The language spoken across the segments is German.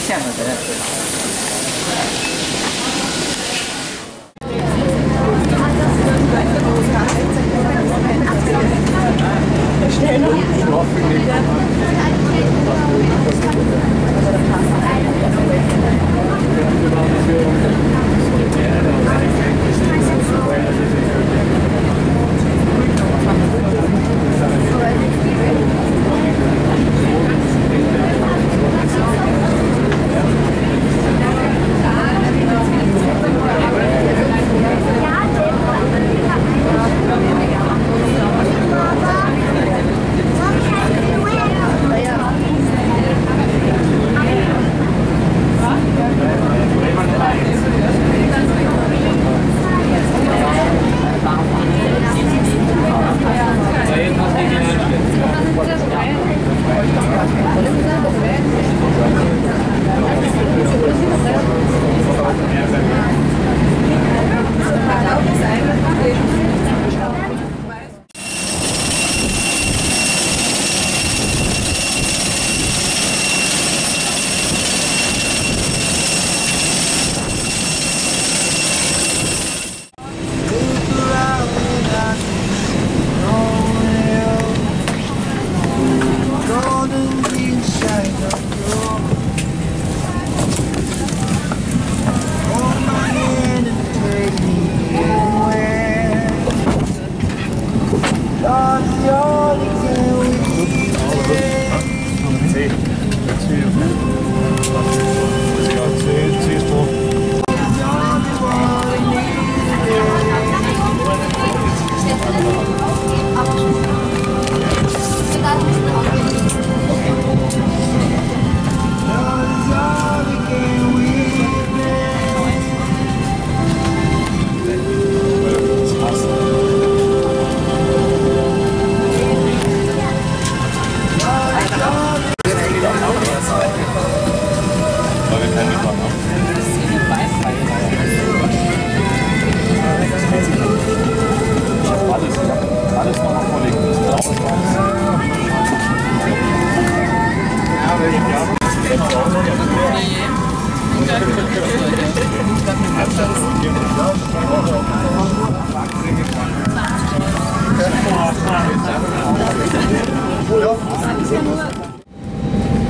线的在那车上。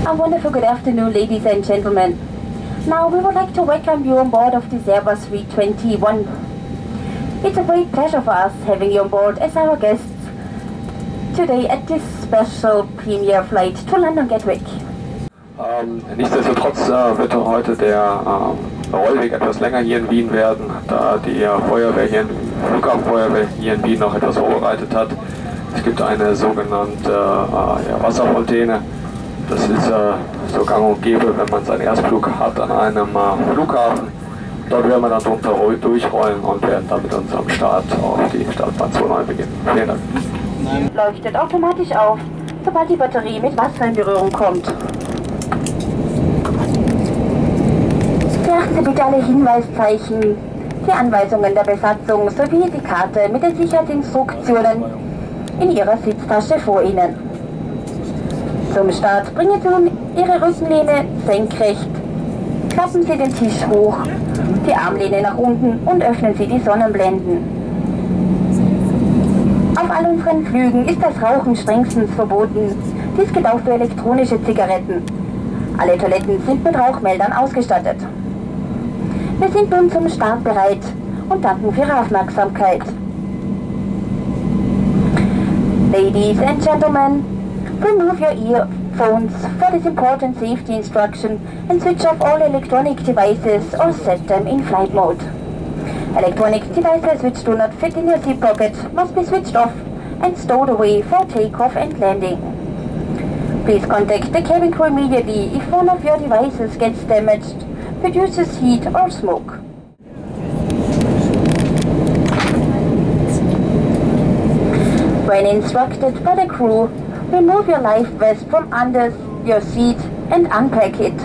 A wonderful good afternoon, ladies and gentlemen. Now we would like to welcome you on board of this Airbus A321. It's a great pleasure for us having you on board as our guests today at this special premiere flight to London Gatwick. Nichtsdestotrotz wird heute der Rollweg etwas länger hier in Wien werden, da die Flughafenfeuerwehr hier in Wien noch etwas vorbereitet hat. Es gibt eine sogenannte Wasserfontäne. Das ist so gang und gäbe, wenn man seinen Erstflug hat an einem Flughafen. Dort werden wir dann drunter durchrollen und werden dann mit unserem Start auf die Startbahn 29 beginnen. Vielen Dank. Leuchtet automatisch auf, sobald die Batterie mit Wasser in Berührung kommt. Beachten Sie bitte alle Hinweiszeichen, die Anweisungen der Besatzung sowie die Karte mit den Sicherheitsinstruktionen in Ihrer Sitztasche vor Ihnen. Zum Start bringen Sie nun Ihre Rückenlehne senkrecht, klappen Sie den Tisch hoch, die Armlehne nach unten und öffnen Sie die Sonnenblenden. Auf all unseren Flügen ist das Rauchen strengstens verboten. Dies gilt auch für elektronische Zigaretten. Alle Toiletten sind mit Rauchmeldern ausgestattet. Wir sind nun zum Start bereit und danken für Ihre Aufmerksamkeit. Ladies and gentlemen, remove your earphones for this important safety instruction and switch off all electronic devices or set them in flight mode. Electronic devices which do not fit in your seat pocket must be switched off and stowed away for takeoff and landing. Please contact the cabin crew immediately if one of your devices gets damaged, produces heat or smoke. When instructed by the crew, remove your life vest from under your seat and unpack it.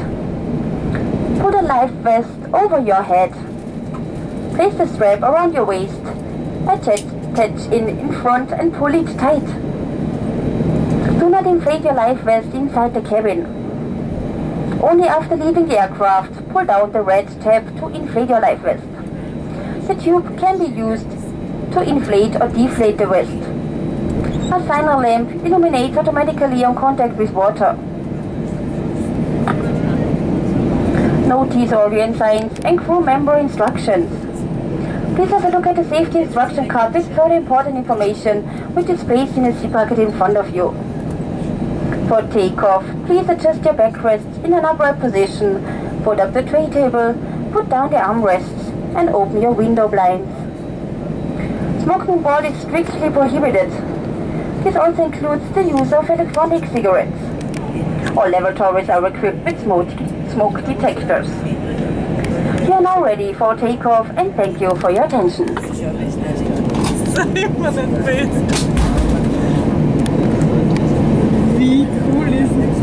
Put a life vest over your head. Place the strap around your waist, attach in front and pull it tight. Do not inflate your life vest inside the cabin. Only after leaving the aircraft, pull down the red tab to inflate your life vest. The tube can be used to inflate or deflate the vest. A signer lamp illuminates automatically on contact with water. Notice orient signs and crew member instructions. Please have a look at the safety instruction card with further important information, which is placed in a zip pocket in front of you. For takeoff, please adjust your backrests in an upright position, fold up the tray table, put down the armrests, and open your window blinds. Smoking on board is strictly prohibited. This also includes the use of electronic cigarettes. All lavatories are equipped with smoke detectors. You are now ready for takeoff, and thank you for your attention. Wie cool ist das?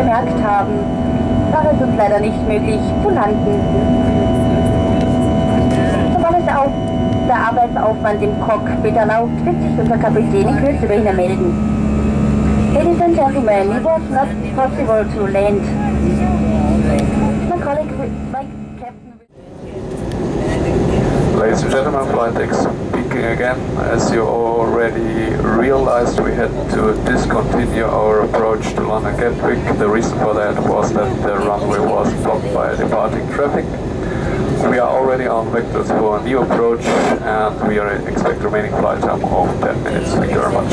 bemerkt haben, war es uns leider nicht möglich zu landen. Sobald es auch der Arbeitsaufwand im Cockpit erlaubt, wird sich unser Kapitän in Kürze bei Ihnen melden. Ladies and gentlemen, it was not possible to land. My captain... Ladies and gentlemen, flight deck speaking again. As you already realized, we had to discontinue our approach to London Gatwick. The reason for that was that the runway was blocked by departing traffic. We are already on vectors for a new approach and we expect remaining flight time of 10 minutes. Thank you very much.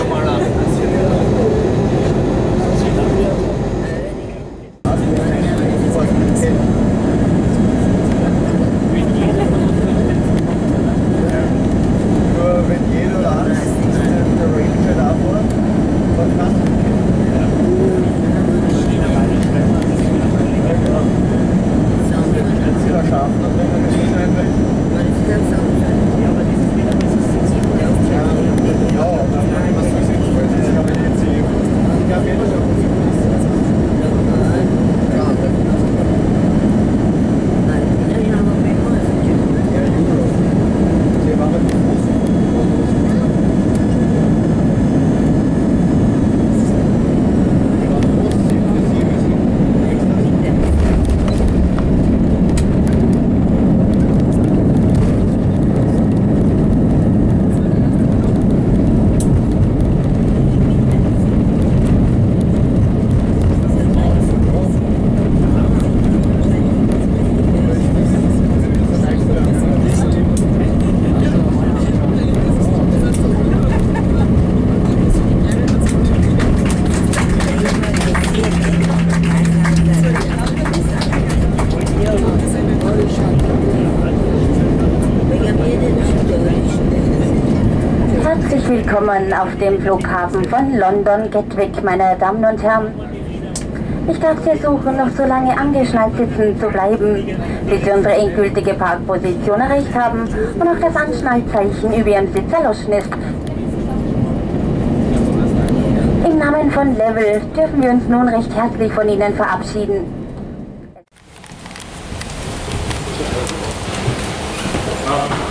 Herzlich willkommen auf dem Flughafen von London Gatwick, meine Damen und Herren. Ich darf Sie ersuchen, noch so lange angeschnallt sitzen zu bleiben, bis Sie unsere endgültige Parkposition erreicht haben und auch das Anschnallzeichen über Ihrem Sitz erloschen ist. Im Namen von Level dürfen wir uns nun recht herzlich von Ihnen verabschieden. Ja.